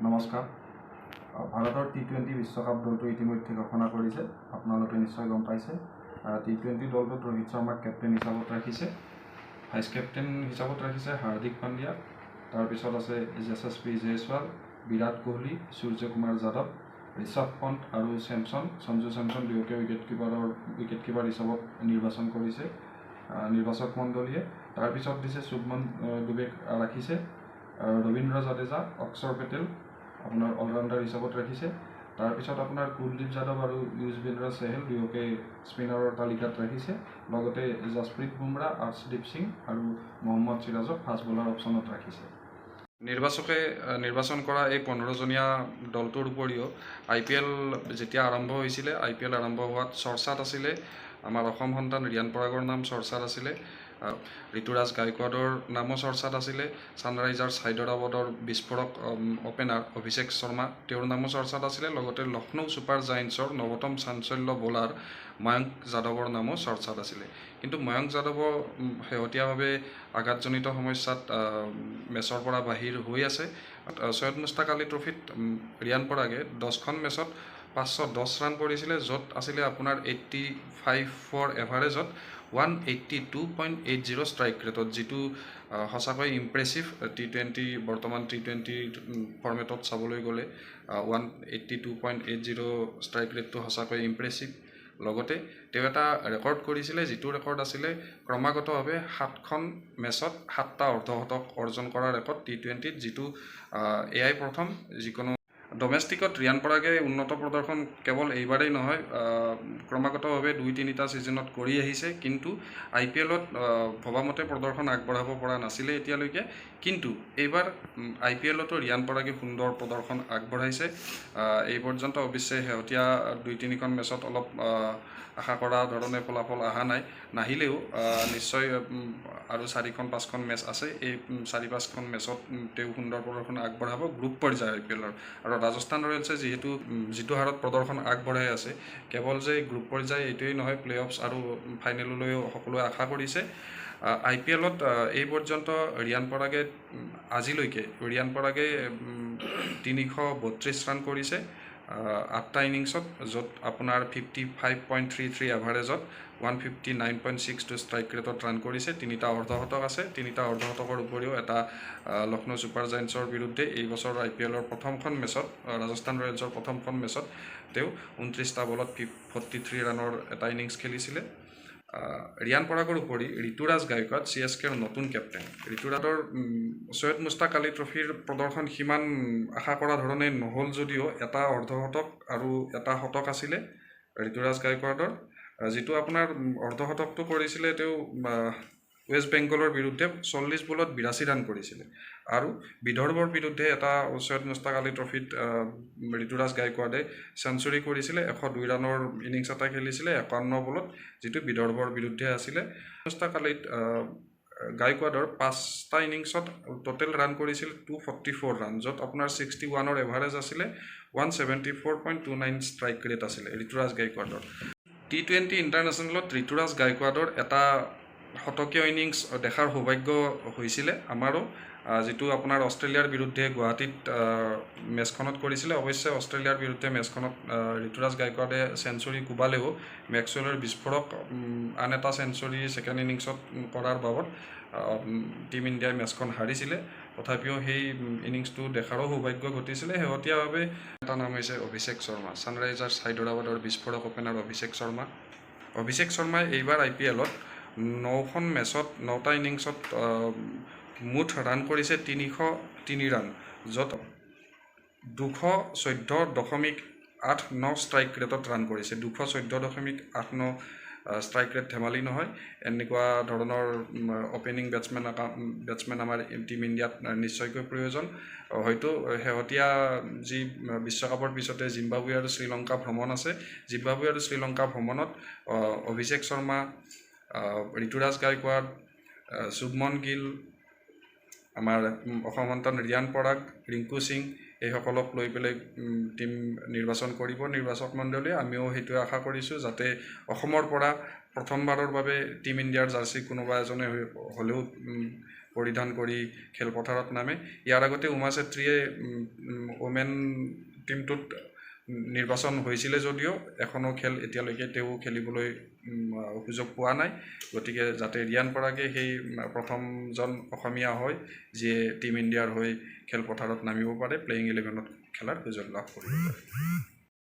নমস্কাৰ। ভাৰতৰ টি20 বিশ্বকাপ দলটো ইতিমধ্যে ঘোষণা কৰিছে। আপোনালোকে নিশ্চয় গম পাইছে। টি20 দলটোত ৰোহিত শৰ্মাক কেপ্টেইন হিচাপত ৰাখিছে, ভাইচ কেপ্টেইন হিচাপত ৰাখিছে হাৰ্দিক পাণ্ডিয়া। তাৰপিছত আছে যশস্বী জয়সৱাল, বিৰাট কোহলি, সূৰ্যকুমাৰ যাদৱ, ঋষভ পন্ত আৰু সঞ্জু চেমছন দুয়োকে উইকেট কিপাৰ হিচাপত নিৰ্বাচন কৰিছে নিৰ্বাচক মণ্ডলীয়ে। তাৰপিছত দিছে শুভমন ডুবেক ৰাখিছে, ৰবীন্দ্ৰ জাদেজা, অক্ষৰ পেটেল আপোনাৰ অলৰাউণ্ডাৰ হিচাপত ৰাখিছে। তাৰপিছত আপোনাৰ কুলদীপ যাদৱ আৰু যুজবেন্দ্ৰ চেহেল দুয়োকে স্পিনাৰৰ তালিকাত ৰাখিছে। লগতে জাসপ্ৰীত বুমৰাহ, আৰ্শদীপ সিং আৰু মহম্মদ সিৰাজক ফাষ্ট বলাৰ অপশ্যনত ৰাখিছে। নিৰ্বাচকে নিৰ্বাচন কৰা এই 15জনীয়া দলটোৰ উপৰিও IPL যেতিয়া আৰম্ভ হৈছিলে, IPL আৰম্ভ হোৱাত চৰ্চাত আছিলে আমাৰ অসম সন্তান ৰিয়ান পৰাগৰ নাম চৰ্চাত আছিলে, ঋতুৰাজ গায়কোৱাডৰ নামো চৰ্চাত আছিলে, ছানৰাইজাৰ্ছ হায়দৰাবাদৰ বিস্ফোৰক অপেনাৰ অভিষেক শৰ্মা তেওঁৰ নামো চৰ্চাত আছিলে। লগতে লক্ষ্ণৌ ছুপাৰ জায়েণ্টছৰ নৱতম চাঞ্চল্য বলাৰ ময়ংক যাদৱৰ নামো চৰ্চাত আছিলে। কিন্তু ময়ংক যাদৱ শেহতীয়াভাৱে আঘাতজনিত সমস্যাত মেচৰ পৰা বাহিৰ হৈ আছে। সৈয়দ মুস্তাক আলী ট্ৰফিত ৰিয়ান পৰাগে 10খন মেচত 510 ৰান কৰিছিলে, য'ত আছিলে আপোনাৰ 85 এভাৰেজত 182.80 ষ্ট্ৰাইক ৰেটত, যিটো সঁচাকৈ ইম্প্ৰেছিভ। বৰ্তমান টি20 ফৰ্মেটত চাবলৈ গ'লে 182.80 ষ্ট্ৰাইক ৰেটটো সঁচাকৈ ইম্প্ৰেছিভ। লগতে তেওঁ এটা ৰেকৰ্ড কৰিছিলে, যিটো ৰেকৰ্ড আছিলে ক্ৰমাগতভাৱে 7খন মেচত 7টা অৰ্ধশতক অৰ্জন কৰা ৰেকৰ্ড টি20ত, যিটো এয়াই প্ৰথম। যিকোনো ডমেষ্টিকত ৰিয়ান পৰাগে উন্নত প্ৰদৰ্শন কেৱল এইবাৰেই নহয়, ক্ৰমাগতভাৱে 2-3টা ছিজনত কৰি আহিছে। কিন্তু IPLত ভবামতে প্ৰদৰ্শন আগবঢ়াব পৰা নাছিলে এতিয়ালৈকে। কিন্তু এইবাৰ IPLতো ৰিয়ান পৰাগে সুন্দৰ প্ৰদৰ্শন আগবঢ়াইছে। এই পৰ্যন্ত অৱশ্যে শেহতীয়া 2-3খন মেচত অলপ আশা কৰা ধৰণে ফলাফল অহা নাই। নাহিলেও নিশ্চয় আৰু 4-5খন মেচ আছে। এই 4-5খন মেচত তেওঁ সুন্দৰ প্ৰদৰ্শন আগবঢ়াব গ্ৰুপ পৰ্যায়ৰ IPLৰ। আৰু ৰাজস্থান ৰয়েলছে যিটো হাৰত প্ৰদৰ্শন আগবঢ়াই আছে, কেৱল যে গ্ৰুপ পৰ্যায় এইটোৱেই নহয়, প্লে-অফছ আৰু ফাইনেললৈও সকলোৱে আশা কৰিছে। IPLত এই পৰ্যন্ত আজিলৈকে ৰিয়ান পৰাগে 332 ৰান কৰিছে 8টা ইনিংছত, য'ত আপোনাৰ 55.33 এভাৰেজত 159.62 ষ্ট্ৰাইক ৰেটত ৰান কৰিছে। 3টা অৰ্ধশতক আছে। 3টা অৰ্ধশতকৰ উপৰিও এটা লক্ষ্ণৌ ছুপাৰ জায়েণ্টছৰ বিৰুদ্ধে এই বছৰ IPLৰ প্ৰথমখন মেচত, ৰাজস্থান ৰয়েলছৰ প্ৰথমখন মেচত তেওঁ 29টা বলত 43 ৰানৰ এটা ইনিংছ খেলিছিলে। ৰিয়ান পৰাগৰ উপৰি ঋতুৰাজ গায়কোৱাড CSKৰ নতুন কেপ্টেইন। ঋতুৰাজৰ সৈয়দ মুস্তাক আলী ট্ৰফিৰ প্ৰদৰ্শন সিমান আশা কৰা ধৰণে নহ'ল যদিও এটা অৰ্ধশতক আৰু এটা শতক আছিলে ঋতুৰাজ গায়কোৱাডৰ, যিটো আপোনাৰ অৰ্ধশতকটো কৰিছিলে তেওঁ ৱেষ্ট বেংগলৰ বিৰুদ্ধে 40 বলত 82 ৰান কৰিছিলে। আৰু বিদৰ্ভৰ বিৰুদ্ধে এটা সৈয়দ মুস্তাক আলী ট্ৰফিত ঋতুৰাজ গায়কোৱাডে চেঞ্চুৰী কৰিছিলে, 102 ৰানৰ ইনিংছ এটা খেলিছিলে 51 বলত, যিটো বিদৰ্ভৰ বিৰুদ্ধে আছিলে। মুস্তাক আলী গায়কোৱাডৰ 5টা ইনিংছত টোটেল ৰান কৰিছিল 244 ৰান, য'ত আপোনাৰ 61ৰ এভাৰেজ আছিলে, 174.29 ষ্ট্ৰাইক ৰেট আছিলে ঋতুৰাজ গায়কোৱাডৰ। টি20 ইণ্টাৰনেশ্যনেলত ঋতুৰাজ গায়কোৱাডৰ এটা শতকীয় ইনিংছ দেখাৰ সৌভাগ্য হৈছিলে আমাৰো, যিটো আপোনাৰ অষ্ট্ৰেলিয়াৰ বিৰুদ্ধে গুৱাহাটীত মেচখনত কৰিছিলে। অৱশ্যে অষ্ট্ৰেলিয়াৰ বিৰুদ্ধে মেচখনত ঋতুৰাজ গায়কোৱাডে চেঞ্চুৰী কোবালেও মেক্সৱেলৰ বিস্ফোৰক আন এটা চেঞ্চুৰী ছেকেণ্ড ইনিংছত কৰাৰ বাবদ টিম ইণ্ডিয়াই মেচখন হাৰিছিলে। তথাপিও সেই ইনিংছটো দেখাৰো সৌভাগ্য ঘটিছিলে। শেহতীয়াভাৱে এটা নাম হৈছে অভিষেক শৰ্মা, ছানৰাইজাৰ্ছ হায়দৰাবাদৰ বিস্ফোৰক অপেনাৰ অভিষেক শৰ্মা। অভিষেক শৰ্মাই এইবাৰ IPLত 9খন মেচত 9টা ইনিংছত মুঠ ৰান কৰিছে 303 ৰান, য'ত 214.89 ষ্ট্ৰাইক ৰেটত ৰান কৰিছে। 214.89 ষ্ট্ৰাইক ৰেট ধেমালি নহয়। এনেকুৱা ধৰণৰ অপেনিং বেটছমেন আমাৰ টিম ইণ্ডিয়াত নিশ্চয়কৈ প্ৰয়োজন। হয়তো শেহতীয়া যি বিশ্বকাপৰ পিছতে জিম্বাবৱে আৰু শ্ৰীলংকা ভ্ৰমণ আছে, জিম্বাবৱে আৰু শ্ৰীলংকা ভ্ৰমণত অভিষেক শৰ্মা, ঋতুৰাজ গায়কোৱাড, শুভমন গিল, আমাৰ অসম সন্তান ৰিয়ান পৰাগ, ৰিংকু সিং এইসকলক লৈ পেলাই টিম নিৰ্বাচন কৰিব নিৰ্বাচক মণ্ডলীয়ে। আমিও সেইটোৱে আশা কৰিছোঁ, যাতে অসমৰ পৰা প্ৰথমবাৰৰ বাবে টিম ইণ্ডিয়াৰ জাৰ্চি কোনোবা এজনে হ'লেও পৰিধান কৰি খেলপথাৰত নামে। ইয়াৰ আগতে উমা চেত্ৰীয়ে ওমেন টীমটোত নিৰ্বাচন হৈছিলে যদিও এখনো খেল এতিয়ালৈকে তেওঁ খেলিবলৈ সুযোগ পোৱা নাই। গতিকে যাতে ৰিয়ান পৰাগে সেই প্ৰথমজন অসমীয়া হয় যিয়ে টীম ইণ্ডিয়াৰ হৈ খেলপথাৰত নামিব পাৰে, প্লেয়িং 11ত খেলাৰ সুযোগ লাভ কৰিব পাৰে।